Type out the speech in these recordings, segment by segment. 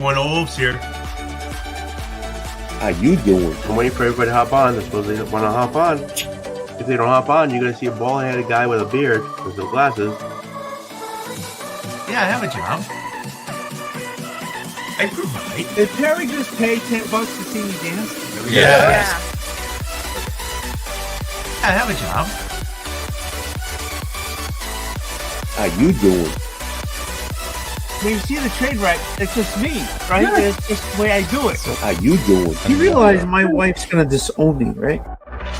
Oldwolf's here. How you doing? I'm waiting for everybody to hop on. They're supposed to want to hop on. If they don't hop on, you're going to see a bald-headed guy with a beard and some glasses. Yeah, I have a job. I provide. Did Perry just pay $10 to see me dance? Yeah. I have a job. How you doing? When you see the train wreck, it's just me, right? Yeah. It's just the way I do it. How you doing? You realize my wife's gonna disown me, right?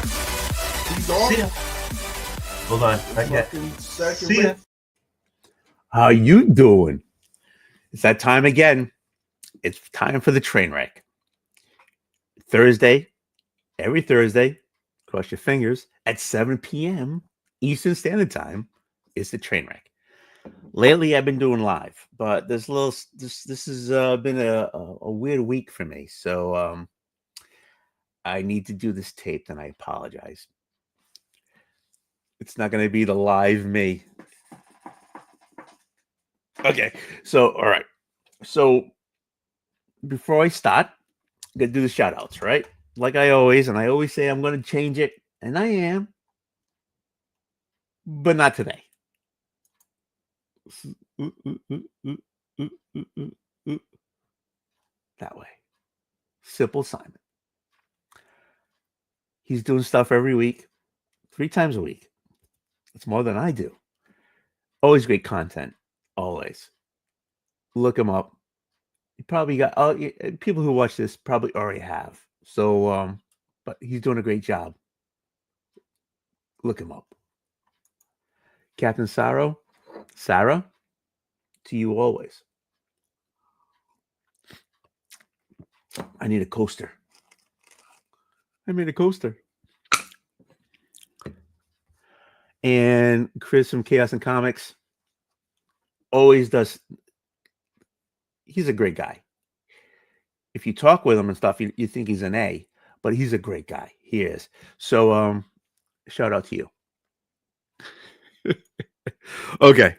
See ya. Hold on. Not yet. See ya. How you doing? It's that time again. It's time for the train wreck. Thursday, every Thursday, cross your fingers, at 7 p.m. Eastern Standard Time is the train wreck. Lately, I've been doing live, but this has been a weird week for me. So I need to do this taped, and I apologize. It's not going to be the live me. Okay, so all right. So before I start, I'm going to do the shout outs, right? Like I always say I'm going to change it, and I am, but not today. That way. Simple Simon. He's doing stuff every week, 3 times a week. It's more than I do. Always great content. Always. Look him up. You probably got people who watch this probably already have. So, but he's doing a great job. Look him up. Captain Sarah, to you always. I need a coaster. I made a coaster. And Chris from Chaos and Comics always does. He's a great guy. If you talk with him and stuff, you think he's an A, but he's a great guy. He is. So, shout out to you. Okay.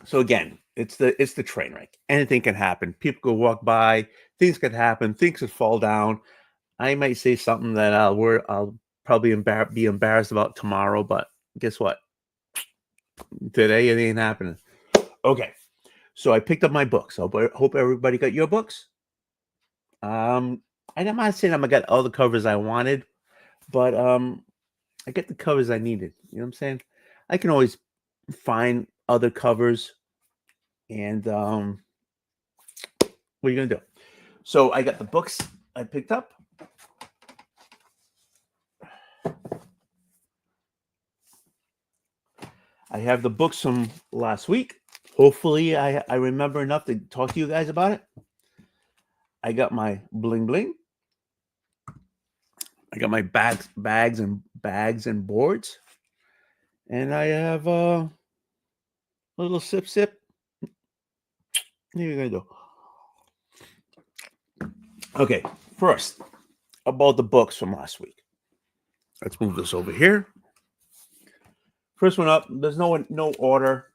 So again, it's the train wreck. Anything can happen. People could walk by. Things could happen. Things could fall down. I might say something that I'll probably be embarrassed about tomorrow. But guess what? Today it ain't happening. Okay. So I picked up my books. I hope everybody got your books. I'm not saying I got all the covers I wanted, but I get the covers I needed. You know what I'm saying? I can always find other covers. And what are you going to do? So I got the books I picked up. I have the books from last week. Hopefully I remember enough to talk to you guys about it. I got my bling bling. I got my bags and boards. And I have a little sip. What are you gonna do? Okay, first about the books from last week. Let's move this over here. First one up. There's no order.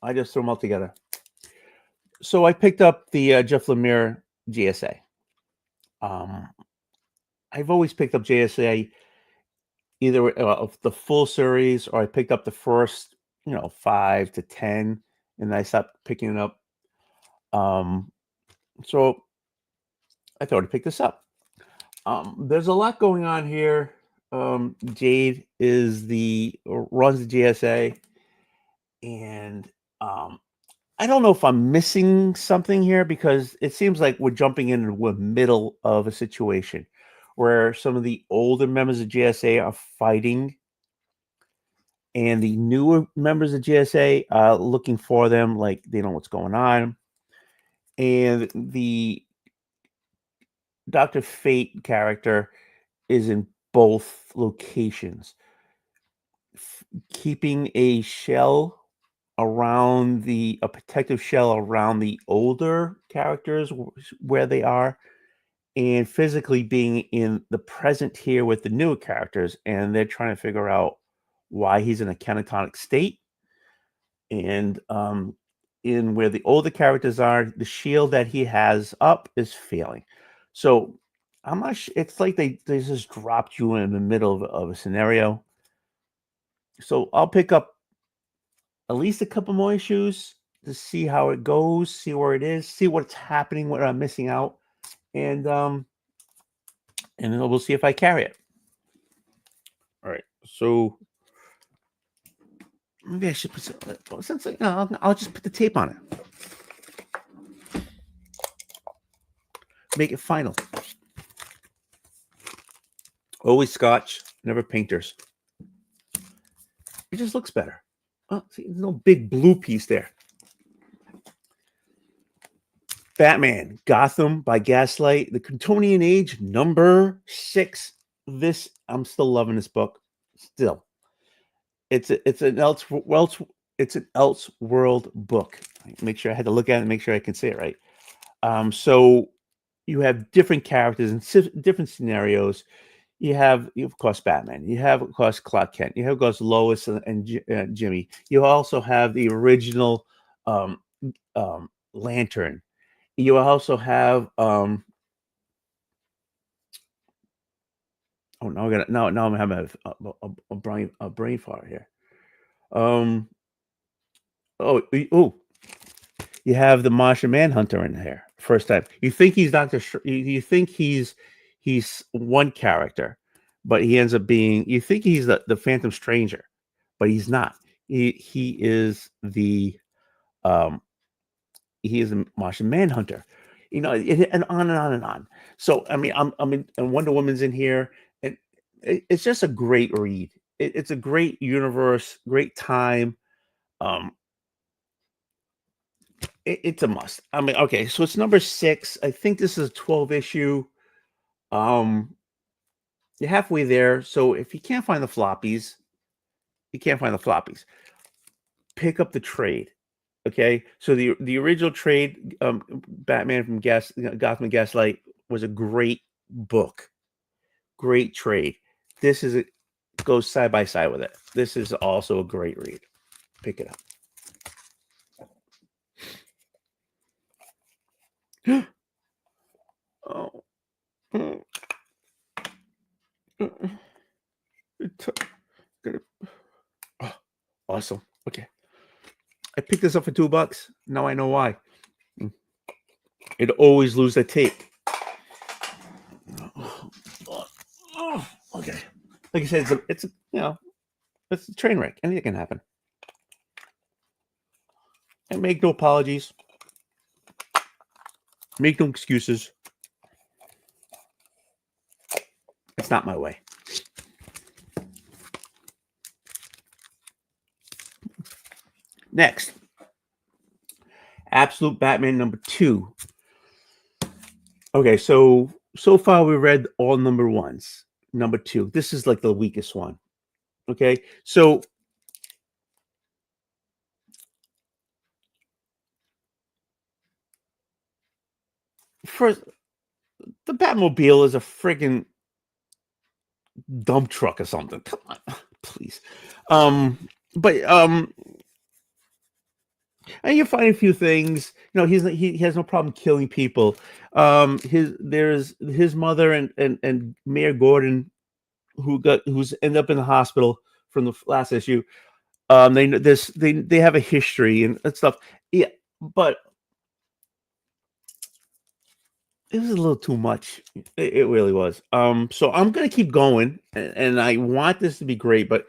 I just threw them all together. So I picked up the Jeff Lemire GSA. I've always picked up JSA either of the full series, or I picked up the first 5 to 10, and I stopped picking it up. So I thought I'd pick this up. There's a lot going on here. Jade runs the GSA, and I don't know if I'm missing something here, because it seems like we're jumping into the middle of a situation where some of the older members of GSA are fighting, and the newer members of GSA are looking for them, like they know what's going on. And the Dr. Fate character is in both locations, keeping a protective shell around the older characters where they are, and physically being in the present here with the newer characters. And they're trying to figure out why he's in a catatonic state. And in where the older characters are, the shield that he has up is failing. So I'm not sure. It's like they just dropped you in the middle of a scenario. So I'll pick up at least a couple more issues to see how it goes, see where it is, see what's happening, what I'm missing out, and then we'll see if I carry it. All right, so maybe I should put some, I'll just put the tape on it. Make it final. Always Scotch, never painters. It just looks better. Oh, see, there's no big blue piece there. Batman, Gotham by Gaslight, The Kryptonian Age, number 6. This, I'm still loving this book. Still, it's an Elseworld book. Make sure I had to look at it and make sure I can say it right. So you have different characters and different scenarios. You have, of course, Batman. You have, of course, Clark Kent. You have, of course, Lois and Jimmy. You also have the original Lantern. You also have oh, now I'm having a brain fart here. You have the Martian Manhunter in here. First time. You think he's you think he's one character, but he ends up being, you think he's the Phantom Stranger, but he's not. He is the Martian Manhunter. You know, and on and on and on. So I mean, and Wonder Woman's in here, and it's just a great read. It's a great universe, great time. It's a must. I mean, okay, so it's number 6. I think this is a 12 issue. You're halfway there. So if you can't find the floppies, pick up the trade. Okay, so the original trade, Batman from Gotham and Gaslight, was a great book, great trade. This goes side by side with it. This is also a great read. Pick it up. Oh. Oh, awesome. Okay. I picked this up for $2. Now I know why. It always lose the tape. Okay. Like I said, it's a train wreck. Anything can happen. I make no apologies. Make no excuses. It's not my way. Next, Absolute Batman number 2. Okay, so far we read all number 1s. Number 2. This is like the weakest one. Okay, so first, the Batmobile is a friggin' dump truck or something. Come on, please. And you find a few things. You know, he has no problem killing people. There's his mother and Mayor Gordon, who's ended up in the hospital from the last issue. They have a history and stuff. Yeah, but it was a little too much. It really was. So I'm gonna keep going, and I want this to be great. But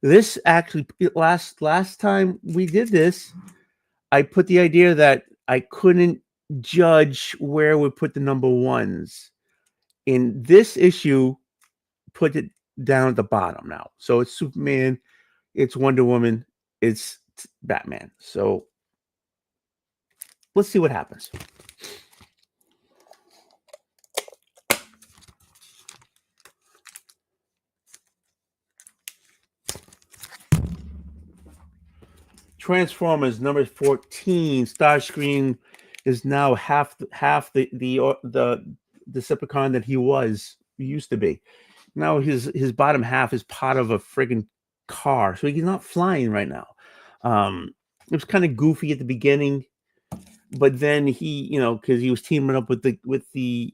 this actually last time we did this, I put the idea that I couldn't judge where we put the number 1s. In this issue, put it down at the bottom now. So it's Superman, it's Wonder Woman, it's Batman. So let's see what happens. Transformers number 14. Starscream is now half the Decepticon that he used to be. Now his bottom half is part of a friggin' car, so he's not flying right now. it was kind of goofy at the beginning, but then he, because he was teaming up with the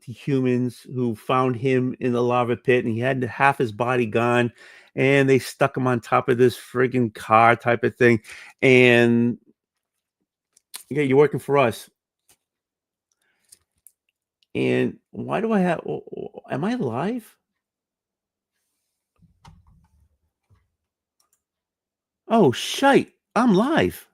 humans who found him in the lava pit, and he had half his body gone, and they stuck him on top of this friggin' car type of thing, and yeah, you're working for us. And why do I have? Am I live? Oh shite! I'm live.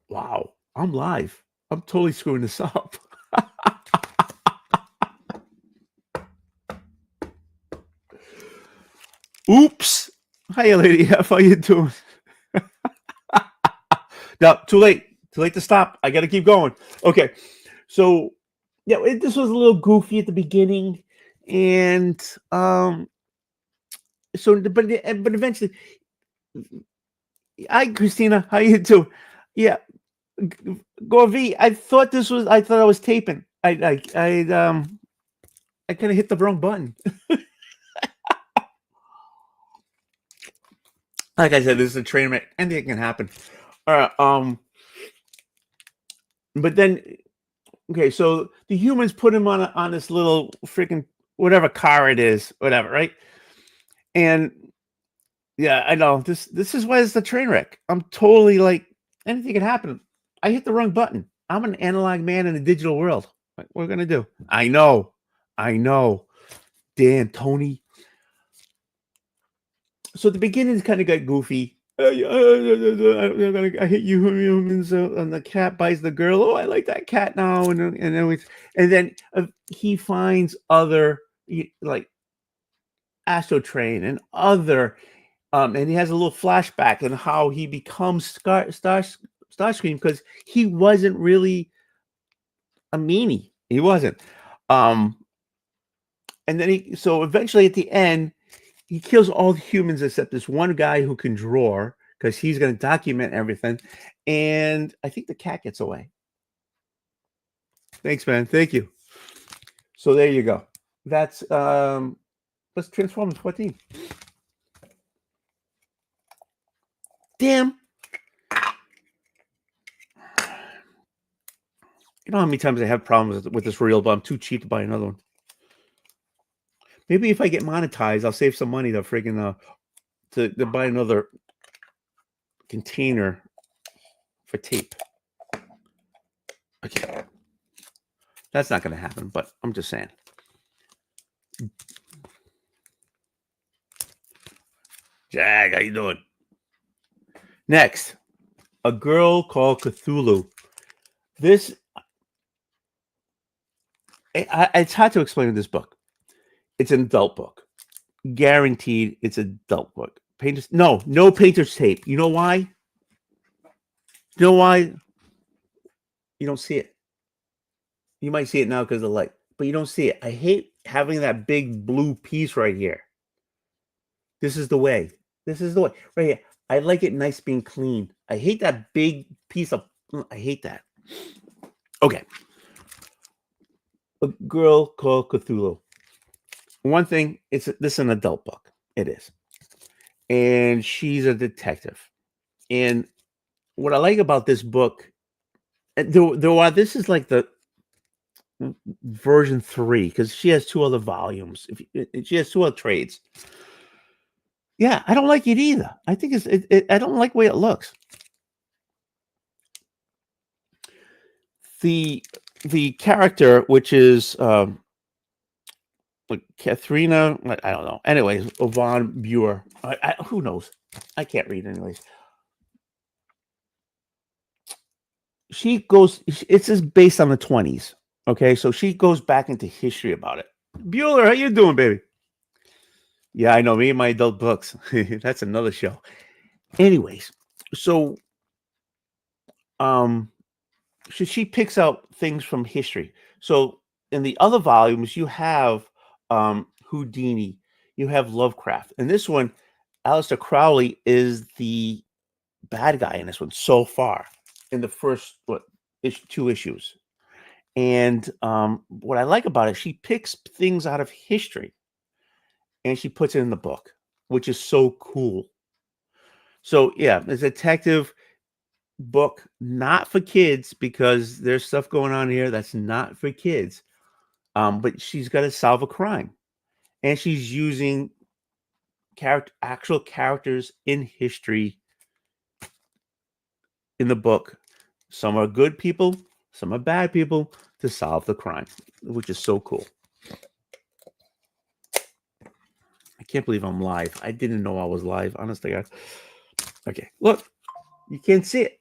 Wow, I'm live. I'm totally screwing this up. Oops. Hiya, lady. How you doing? No, too late. Too late to stop. I got to keep going. Okay. So, yeah, this was a little goofy at the beginning, and so, but eventually, hi, Christina. How you doing? Yeah, Gorv. I thought I was taping. I kind of hit the wrong button. Like I said, this is a train wreck. Anything can happen. All right. But then, okay, so the humans put him on this little freaking whatever car it is, whatever, right? And yeah, I know this is why it's the train wreck. I'm totally like anything can happen. I hit the wrong button. I'm an analog man in a digital world. What we're gonna do? I know. Dan, Tony. So the beginning kind of got goofy. I hit you humans, and the cat bites the girl. Oh, I like that cat now, and then he finds other like Astro Train and other, and he has a little flashback on how he becomes Starscream because he wasn't really a meanie. He wasn't. And then so eventually at the end, he kills all the humans except this one guy who can draw because he's going to document everything. And I think the cat gets away. Thanks, man. Thank you. So there you go. That's let's Transformers 14. Damn. You know how many times I have problems with this reel, but I'm too cheap to buy another one. Maybe if I get monetized, I'll save some money to freaking to buy another container for tape. Okay. That's not going to happen, but I'm just saying. Jag, how you doing? Next, A Girl Called Cthulhu. This, it's hard to explain in this book. It's an adult book. Guaranteed it's an adult book. No painter's tape. You know why? You know why? You don't see it. You might see it now because of the light, but you don't see it. I hate having that big blue piece right here. This is the way. This is the way. Right here. I like it nice being clean. I hate that big piece of... I hate that. Okay. A Girl Called Cthulhu. One thing, this is an adult book. It is. And she's a detective. And what I like about this book, this is like the version 3 because she has 2 other volumes. She has 2 other trades. Yeah, I don't like it either. I think I don't like the way it looks. The character, which is like Katharina, I don't know. Anyways, Yvonne Buer. Who knows? I can't read anyways. She goes. It's just based on the 20s. Okay, so she goes back into history about it. Bueller, how you doing, baby? Yeah, I know, me and my adult books. That's another show. Anyways, so she picks out things from history. So in the other volumes, you have Houdini, you have Lovecraft. And this one, Aleister Crowley is the bad guy in this one so far in the first 2 issues. And what I like about it, she picks things out of history. and she puts it in the book, which is so cool. So yeah, it's a detective book, not for kids, because there's stuff going on here that's not for kids. But she's got to solve a crime, and she's using actual characters in history in the book. Some are good people, some are bad people, to solve the crime, which is so cool. I can't believe I'm live. I didn't know I was live. Honestly, okay. Look, you can't see it.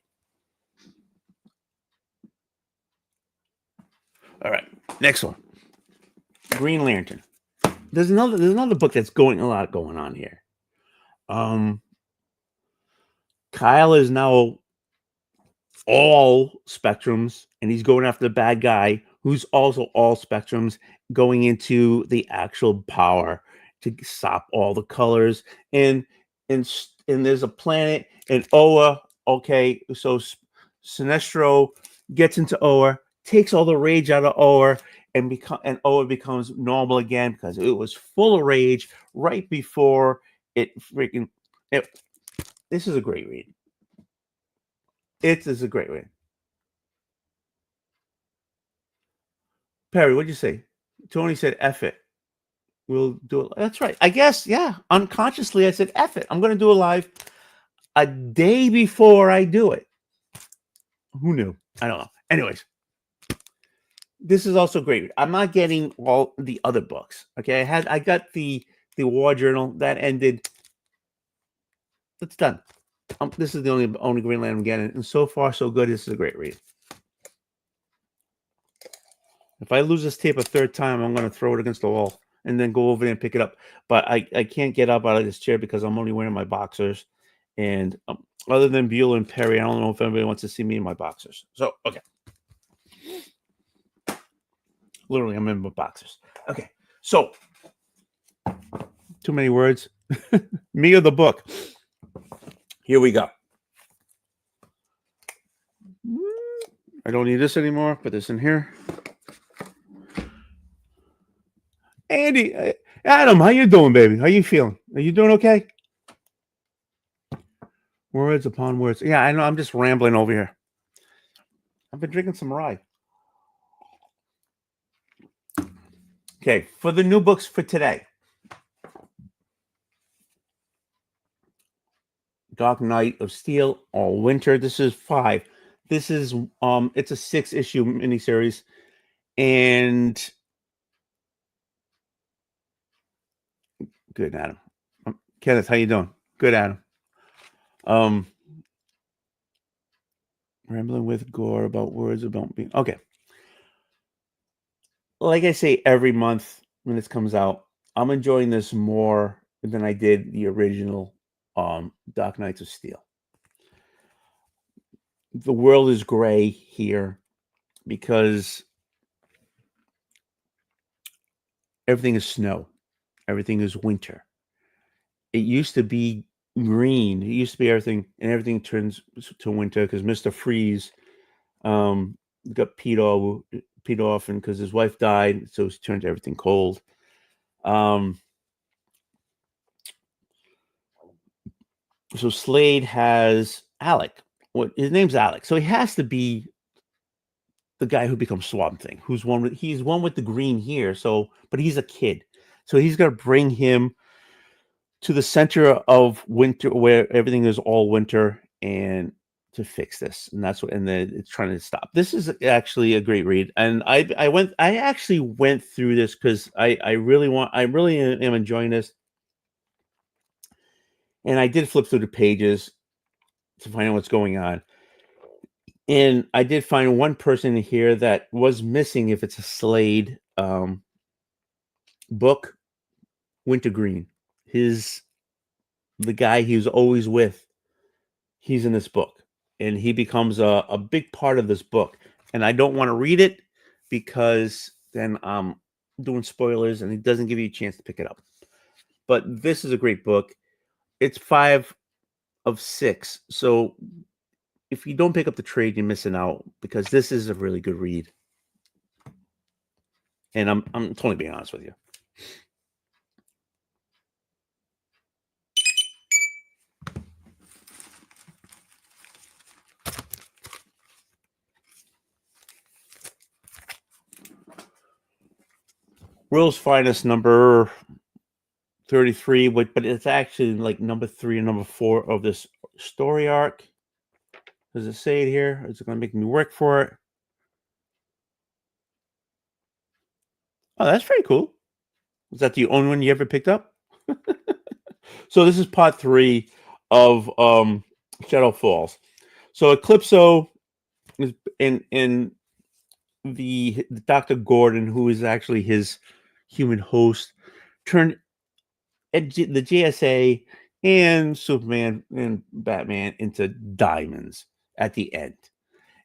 All right, next one. Green Lantern. There's another book that's a lot going on here. Kyle is now all spectrums, and he's going after the bad guy who's also all spectrums, going into the actual power to stop all the colors. And there's a planet in Oa. Okay, so Sinestro gets into Oa, takes all the rage out of Oa, and Oa becomes normal again, because it was full of rage right before it freaking. This is a great read. It is a great read. Perry, what'd you say? Tony said, F it. We'll do it. That's right. I guess, yeah. Unconsciously, I said, F it. I'm going to do a live a day before I do it. Who knew? I don't know. Anyways, this is also great. I'm not getting all the other books. Okay. I got the War Journal that ended. It's done. This is the only Green Lantern I'm getting. And so far, so good. This is a great read. If I lose this tape a third time, I'm going to throw it against the wall and then go over there and pick it up. But I can't get up out of this chair because I'm only wearing my boxers. And other than Bueller and Perry, I don't know if anybody wants to see me in my boxers. So, okay. Literally, I'm in my boxers. Okay. So, too many words. Me or the book. Here we go. I don't need this anymore. Put this in here. Andy, Adam, how you doing, baby? How you feeling? Are you doing okay? Words upon words. Yeah, I know. I'm just rambling over here. I've been drinking some rye. Okay, for the new books for today. Dark Knight of Steel, All Winter. This is 5. This is it's a 6-issue miniseries, and good, Adam. Kenneth, how you doing? Good, Adam. Rambling with Gore about words about being okay. Like I say every month when this comes out, I'm enjoying this more than I did the original Dark Knights of Steel. The world is gray here because everything is snow. Everything is winter. It used to be green. It used to be everything, and everything turns to winter because Mr. Freeze got peed off, and because his wife died, so it's turned everything cold. So Slade has Alec. His name's Alec, so he has to be the guy who becomes Swamp Thing. He's one with the green here. So, but he's a kid, so he's gonna bring him to the center of winter, where everything is all winter, and to fix this. And that's what. And then it's trying to stop. This is actually a great read, and I actually went through this because I really am enjoying this. And I did flip through the pages to find out what's going on. And I did find one person here that was missing if it's a Slade book, Wintergreen. The guy he was always with, he's in this book. And he becomes a big part of this book. And I don't want to read it because then I'm doing spoilers and it doesn't give you a chance to pick it up. But this is a great book. It's 5 of 6. So if you don't pick up the trade, you're missing out because this is a really good read. And I'm totally being honest with you. World's Finest number 33, but it's actually like number 3 and number 4 of this story arc. Does it say it here? Is it going to make me work for it? Oh, that's very cool. Is that the only one you ever picked up? So this is part 3 of Shadow Falls. So Eclipso is in the Dr. Gordon, who is actually his human host, turned the JSA and Superman and Batman into diamonds at the end.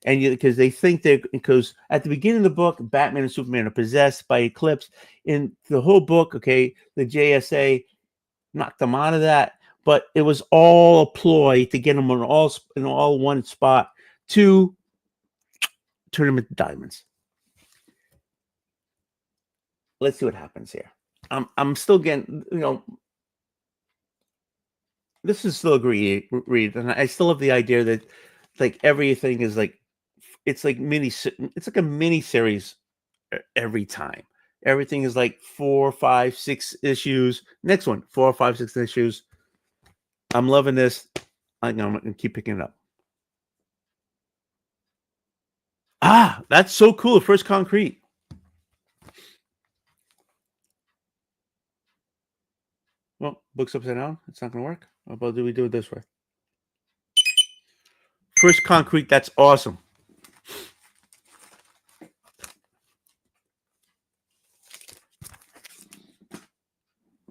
And because they think because at the beginning of the book, Batman and Superman are possessed by Eclipse. In the whole book, okay, the JSA knocked them out of that, but it was all a ploy to get them in all one spot to turn them into diamonds. Let's see what happens here. I'm still getting, this is still a great read, and I still have the idea that like everything is like it's like a mini series every time. Everything is like 4, 5, 6 issues. Next one, 4, 5, 6 issues. I'm loving this. I'm gonna keep picking it up. Ah, that's so cool. First Concrete. Well, book's upside down. It's not gonna work. How about do we do it this way? First Concrete. That's awesome.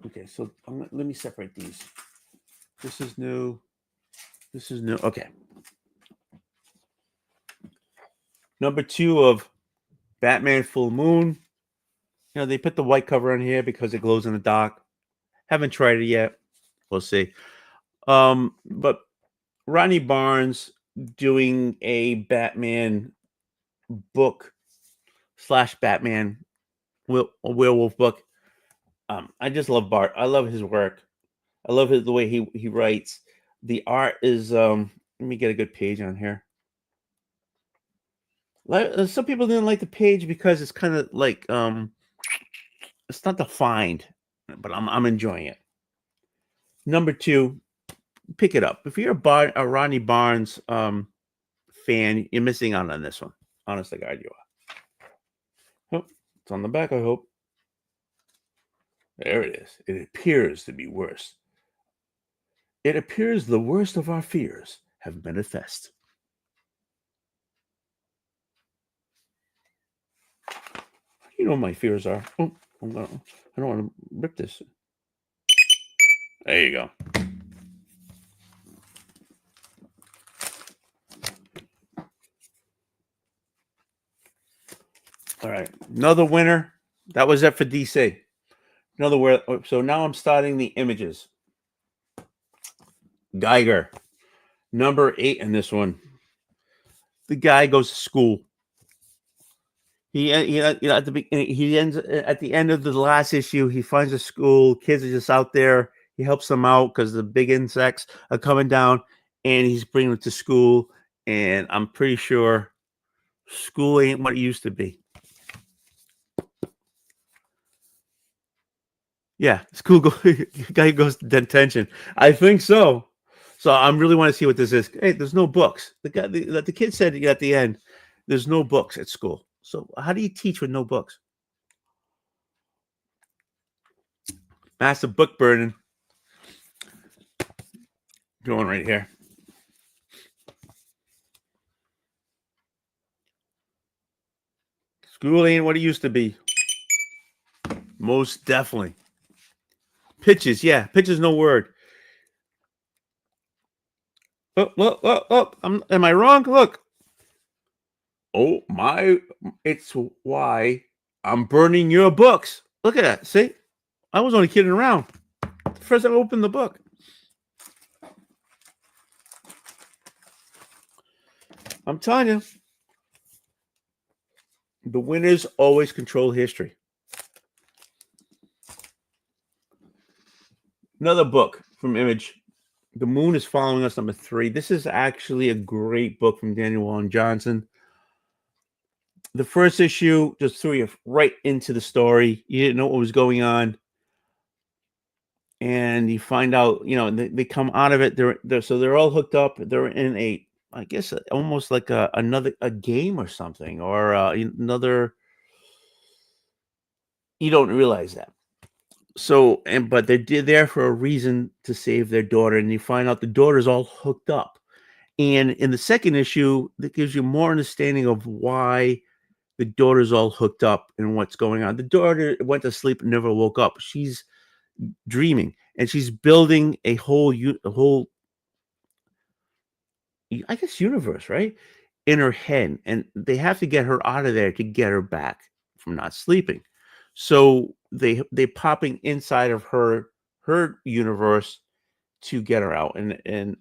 Okay, so let me separate these. This is new. This is new. Okay. Number 2 of Batman Full Moon. They put the white cover on here because it glows in the dark. Haven't tried it yet. We'll see. But Ronnie Barnes doing a Batman book / Batman werewolf book. I just love Bart. I love his work. I love the way he writes. The art is let me get a good page on here. Some people didn't like the page because it's kind of like it's not defined, but I'm enjoying it. Number 2, pick it up. If you're a Ronnie Barnes fan, you're missing out on this one. Honest to God, you are. Oh, it's on the back, I hope. There it is. It appears to be worse. It appears the worst of our fears have manifest. You know what my fears are. Oh, I don't want to rip this. There you go. All right. Another winner. That was it for DC. So now I'm starting the images. Geiger. Number 8 in this one. The guy goes to school. He ends at the end of the last issue. He finds a school. Kids are just out there. He helps them out because the big insects are coming down, and he's bringing them to school. And I'm pretty sure school ain't what it used to be. Yeah, school guy goes to detention. I think so. So I really want to see what this is. Hey, there's no books. The kid said at the end, there's no books at school. So how do you teach with no books? Massive book burden. Going right here. School ain't what it used to be. Most definitely. Pitches, yeah. Pitches, no word. Look. Am I wrong? Look. Oh, it's why I'm burning your books. Look at that. See? I was only kidding around. First I opened the book. I'm telling you. The winners always control history. Another book from Image. The Moon is Following Us, number 3. This is actually a great book from Daniel Warren Johnson. The first issue just threw you right into the story. You didn't know what was going on. And you find out, they come out of it. They're all hooked up. They're in I guess, almost like a game or something, or another. You don't realize that. So, but they're there for a reason, to save their daughter, and you find out the daughter's all hooked up. And in the second issue, that gives you more understanding of why the daughter's all hooked up and what's going on. The daughter went to sleep and never woke up. She's dreaming, and she's building a whole, I guess, universe, right, in her head, and they have to get her out of there to get her back from not sleeping. So they popping inside of her universe to get her out, and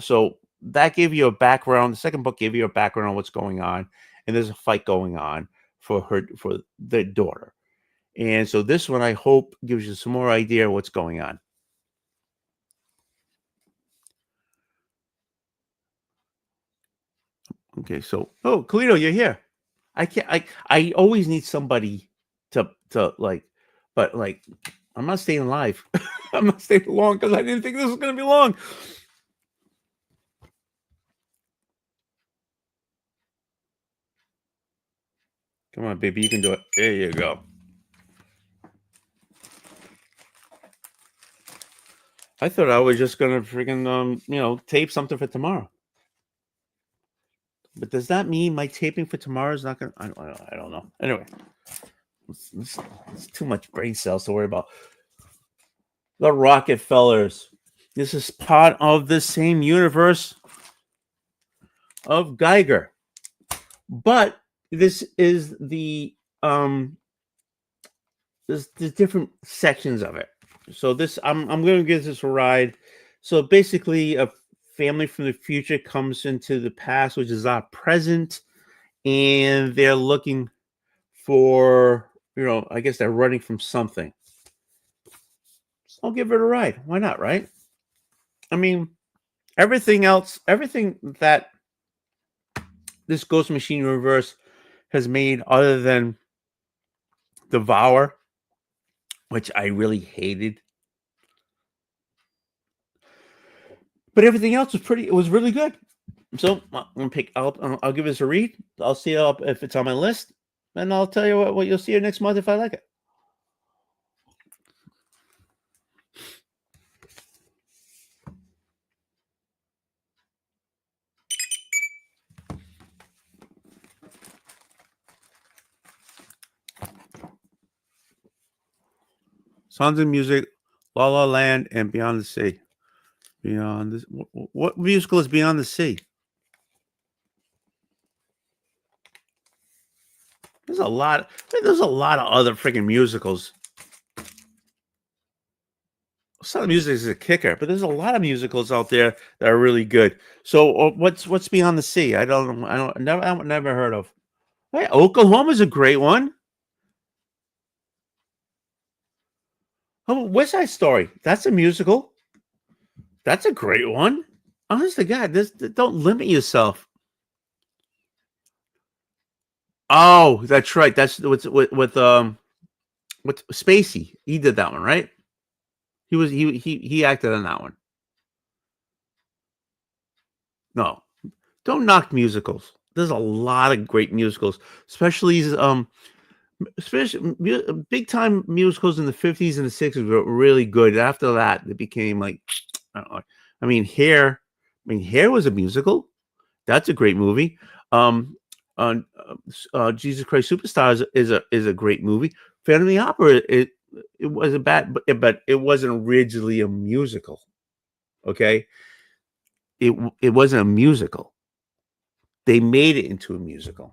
so that gave you a background. The second book gave you a background on what's going on, and there's a fight going on for the daughter. And so this one, I hope, gives you some more idea of what's going on. Okay, so Kalito, you're here. I always need somebody to but I'm not staying live. I'm not staying long because I didn't think this was gonna be long. Come on, baby, you can do it. There you go. I thought I was just gonna freaking tape something for tomorrow. But does that mean my taping for tomorrow is not gonna? I don't know. Anyway, it's too much brain cells to worry about. The Rockefellers. This is part of the same universe of Geiger, but this is the there's different sections of it. So this, I'm going to give this a ride. So basically, a family from the future comes into the past, which is our present, and they're looking for, I guess they're running from something. So I'll give it a ride. Why not, right? I mean, everything that this Ghost Machine universe has made, other than Devour, which I really hated, but everything else was really good. So I'm gonna I'll give this a read. I'll see if it's on my list, and I'll tell you what you'll see next month if I like it. Sounds of Music, La La Land, and Beyond the Sea. Beyond this, what musical is Beyond the Sea? There's a lot. There's a lot of other freaking musicals. Sound of Music is a kicker, but there's a lot of musicals out there that are really good. So what's Beyond the Sea? I've never heard of. Hey, Oklahoma's a great one. Oh, West Side Story. That's a musical. That's a great one. Honest to God, don't limit yourself. Oh, that's right. That's with Spacey. He did that one, right? He acted on that one. No, don't knock musicals. There's a lot of great musicals, especially big time musicals in the 50s and the 60s were really good. After that, it became like, I don't know. I mean, Hair was a musical. That's a great movie. Jesus Christ Superstar is a great movie. Phantom of the Opera, it wasn't bad, but it wasn't originally a musical. Okay, it wasn't a musical. They made it into a musical.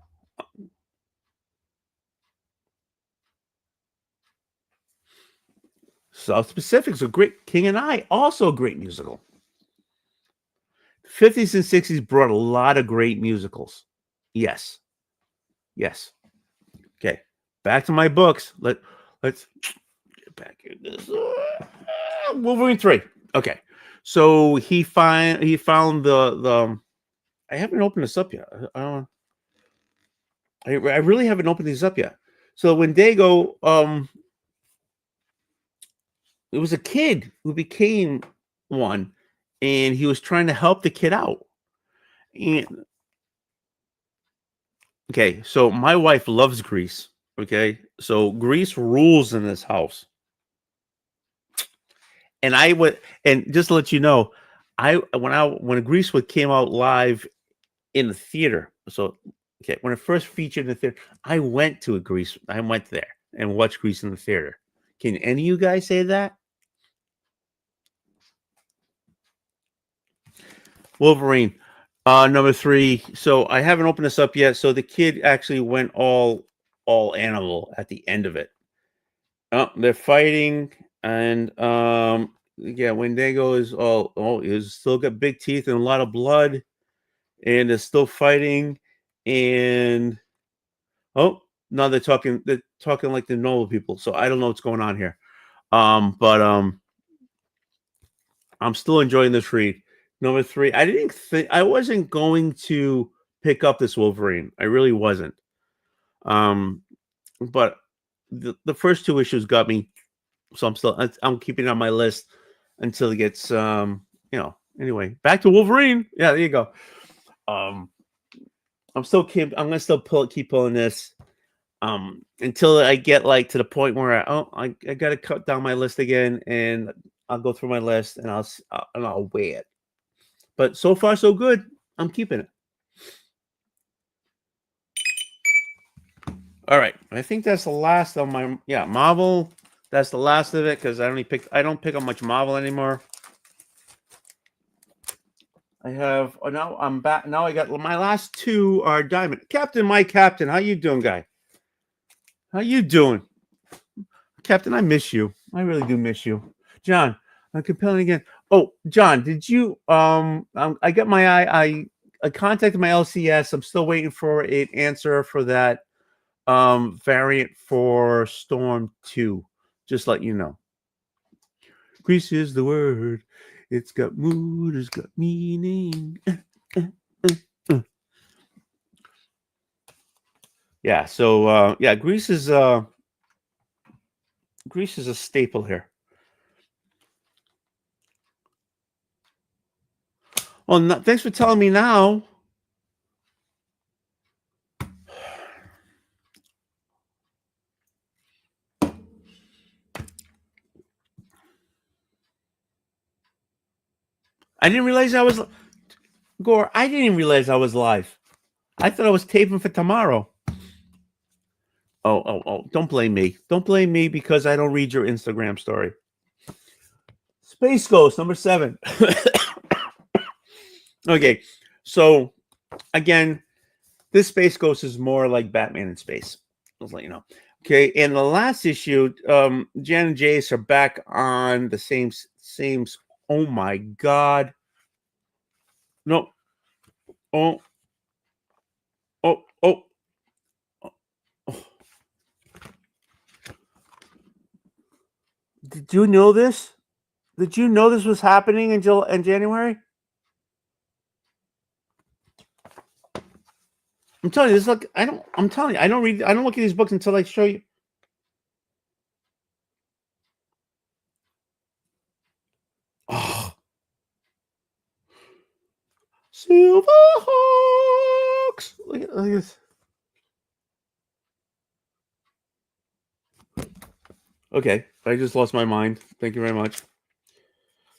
South Pacific's a great. King and I, also a great musical. 50s and 60s brought a lot of great musicals. Yes. Okay, back to my books. Let's get back in this. Wolverine 3. Okay, so he found the. I haven't opened this up yet. I don't. I really haven't opened these up yet. So when Dago, it was a kid who became one, and he was trying to help the kid out. And okay, so my wife loves Grease. Okay, so Grease rules in this house. And I would, and just to let you know, when Grease came out live in the theater. So okay, when it first featured in the theater, I went to a Grease. I went there and watched Grease in the theater. Can any of you guys say that? Wolverine, number 3. So I haven't opened this up yet. So the kid actually went all animal at the end of it. Oh, they're fighting, and yeah, Wendigo is he's still got big teeth and a lot of blood, and they're still fighting, and now they're talking like the normal people. So I don't know what's going on here. But I'm still enjoying this read. Number 3. I wasn't going to pick up this Wolverine. I really wasn't. But the first 2 issues got me, so I'm keeping it on my list until it gets anyway, back to Wolverine. Yeah, there you go. I'm gonna still keep pulling this until I get like to the point where I gotta cut down my list again, and I'll go through my list and I'll weigh it. But so far so good. I'm keeping it. All right, I think that's the last of my Marvel. That's the last of it because I don't pick up much Marvel anymore. I have now I'm back. Now I got my last 2 are Diamond. Captain, my Captain, how you doing, guy? How you doing? Captain, I miss you. I really do miss you. John, I'm compelling again. Oh, John, did you I got I contacted my LCS. I'm still waiting for an answer for that variant for Storm 2. Just let you know. Grease is the word. It's got mood, it's got meaning. Yeah, so Grease is a staple here. Well, thanks for telling me now. I didn't realize I was Gore. I didn't even realize I was live. I thought I was taping for tomorrow. Oh! Don't blame me. Don't blame me because I don't read your Instagram story. Space Ghost number 7. Okay, so again, this Space Ghost is more like Batman in space. I'll let you know. Okay, in the last issue, Jan and Jace are back on the same. Oh my God! No. Oh. Did you know this? Did you know this was happening in January? I'm telling you, this look. I'm telling you, I don't look at these books until I show you. Oh. Silverhawks. Look at this. Okay, I just lost my mind. Thank you very much.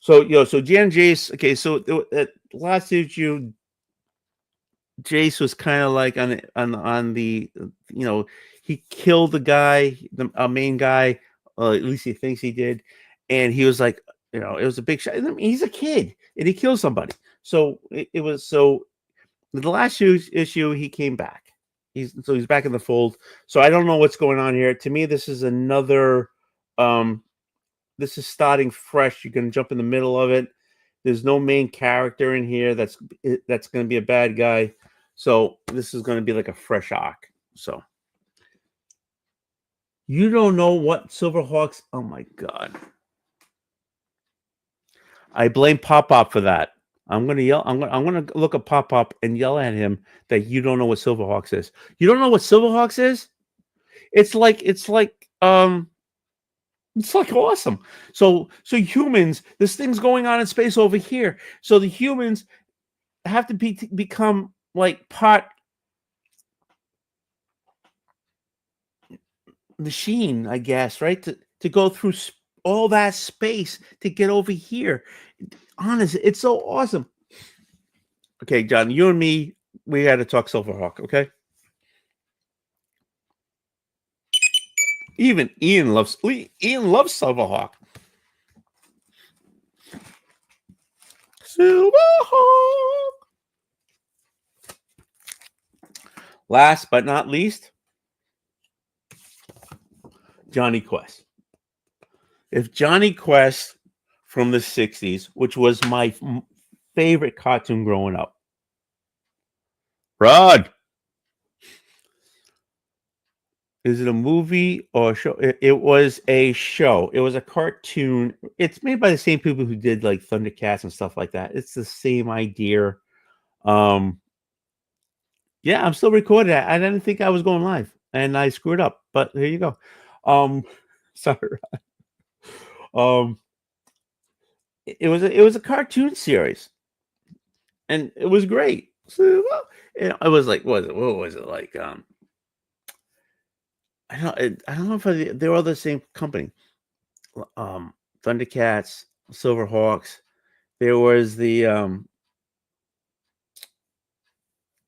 So Jan Jace. Okay, so at last issue, Jace was kind of like on the he killed the guy, the main guy. At least he thinks he did, and he was like, it was a big shot. I mean, he's a kid and he killed somebody. So it was so. The last issue, he came back. He's back in the fold. So I don't know what's going on here. To me, this is another. This is starting fresh. You can jump in the middle of it. There's no main character in here that's going to be a bad guy. So this is going to be like a fresh arc. So you don't know what Silverhawks. Oh my God! I blame Pop for that. I'm gonna yell. I'm gonna look at Pop and yell at him that you don't know what Silverhawks is. You don't know what Silverhawks is? It's like awesome. So humans, this thing's going on in space over here. So the humans have to become like part machine, I guess, right? To go through all that space to get over here. Honestly, it's so awesome. Okay, John, you and me, we got to talk Silverhawk, okay? Even Ian loves Silverhawk. Silverhawk. Last but not least, Johnny Quest. If Johnny Quest from the 60s, which was my favorite cartoon growing up. Rod. Is it a movie or a show? It was a show. It was a cartoon. It's made by the same people who did like Thundercats and stuff like that. It's the same idea. Yeah, I'm still recording. I didn't think I was going live, and I screwed up. But here you go. Sorry. It was a cartoon series, and it was great. So, it was like what was it like? I don't know if they were all the same company. Thundercats, Silverhawks. There was the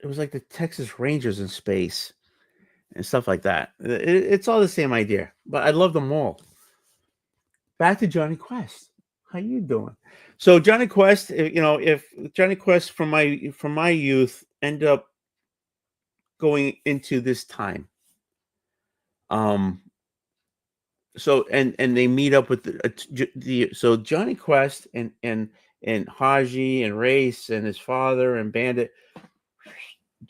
it was like the Texas Rangers in space and stuff like that. It's all the same idea, but I love them all. Back to Johnny Quest. How you doing? So Johnny Quest, if Johnny Quest from my youth end up going into this time. So and they meet up with so Johnny Quest and Haji and Race and his father and Bandit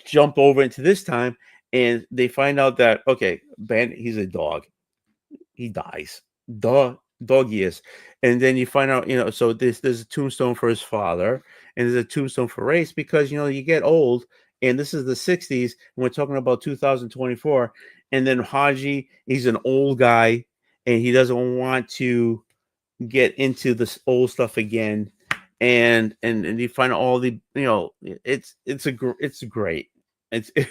jump over into this time, and they find out that okay, Bandit, he's a dog, he dies, doggy is, and then you find out so there's a tombstone for his father and there's a tombstone for Race because you get old. And this is the 60s, and we're talking about 2024. And then Haji, he's an old guy, and he doesn't want to get into this old stuff again. And you find all the it's great. It's did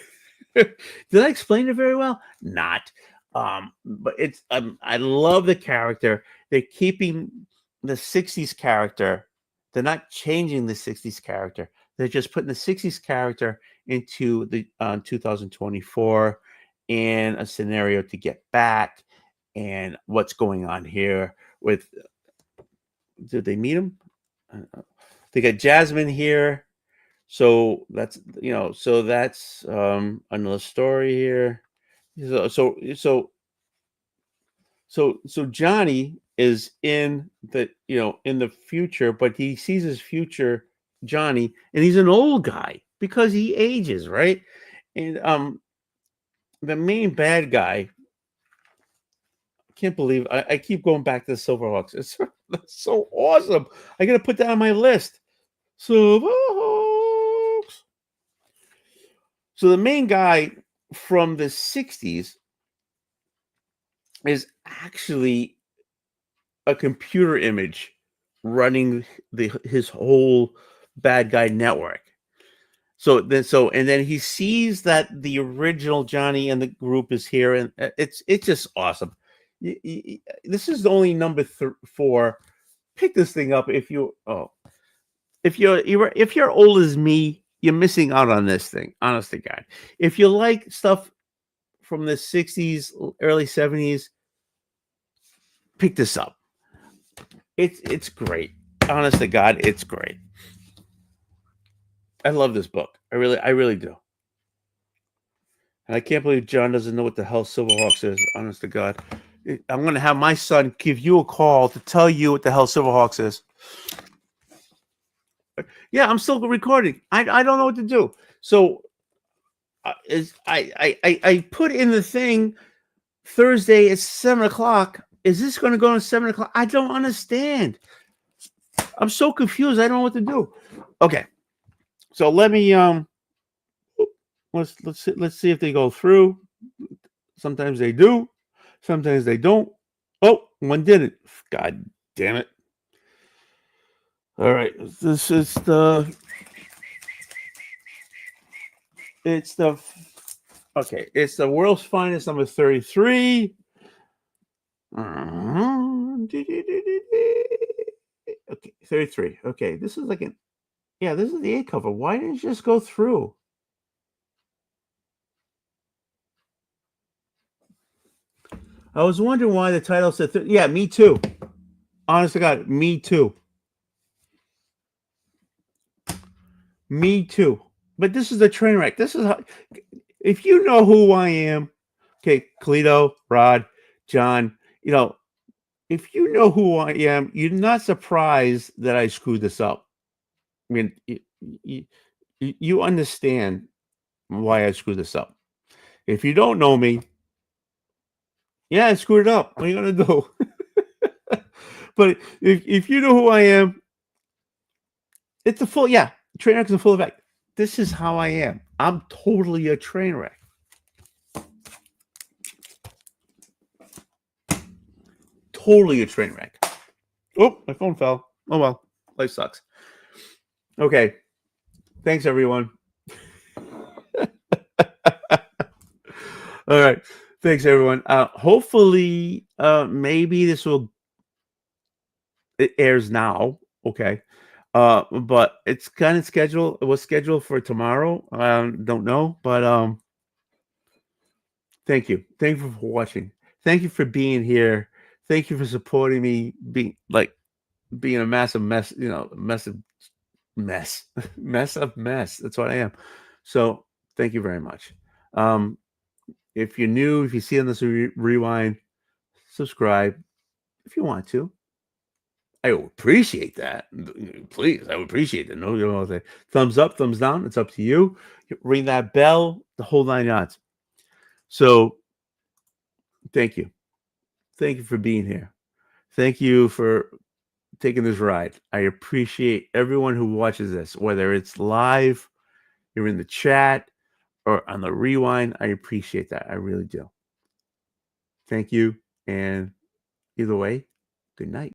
I explain it very well? Not. But it's I love the character. They're keeping the 60s character. They're not changing the 60s character. They're just putting the 60s character into the 2024 and a scenario to get back and what's going on here with did they meet him? They got Jasmine here, so that's another story here. So Johnny is in the in the future, but he sees his future Johnny, and he's an old guy because he ages, right? And the main bad guy, I can't believe I keep going back to the Silverhawks. That's so awesome. I gotta put that on my list. Silverhawks. So the main guy from the 60s is actually a computer image running his whole bad guy network. And then he sees that the original Johnny and the group is here, and it's just awesome. This is the only number 4. Pick this thing up if you're old as me, you're missing out on this thing. Honest to God, if you like stuff from the 60s, early 70s, pick this up. It's great. Honest to God, it's great. I love this book. I really do. And I can't believe John doesn't know what the hell Silverhawks is. Honest to God. I'm going to have my son give you a call to tell you what the hell Silverhawks is. Yeah, I'm still recording. I don't know what to do. So I put in the thing Thursday at 7:00. Is this going to go on 7:00? I don't understand. I'm so confused. I don't know what to do. Okay. So let me let's see if they go through. Sometimes they do, sometimes they don't. Oh, one didn't. God damn it. All right. This is it's the world's finest number 33. Okay, 33. Okay, this is this is the A cover. Why didn't you just go through? I was wondering why the title said, yeah, me too. Honest to God, me too. Me too. But this is a train wreck. This is how, if you know who I am, okay, Cleto, Rod, John, if you know who I am, you're not surprised that I screwed this up. I mean, you understand why I screwed this up. If you don't know me, yeah, I screwed it up. What are you going to do? But if you know who I am, it's a full, train wreck is a full effect. This is how I am. I'm totally a train wreck. Totally a train wreck. Oh, my phone fell. Oh, well. Life sucks. Okay. Thanks, everyone. All right. Thanks, everyone. Hopefully, maybe it airs now. Okay. But it's kind of scheduled. It was scheduled for tomorrow. Don't know, but thank you. Thank you for watching. Thank you for being here. Thank you for supporting me. Being a massive mess. Massive mess. Mess of mess. That's what I am. So thank you very much. If you're new, if you see on this rewind, subscribe if you want to. I would appreciate that. Please, I would appreciate it. No, thumbs up, thumbs down. It's up to you. Ring that bell, the whole 9 yards. So, thank you. Thank you for being here. Thank you for taking this ride. I appreciate everyone who watches this, whether it's live, you're in the chat, or on the rewind. I appreciate that. I really do. Thank you. And either way, good night.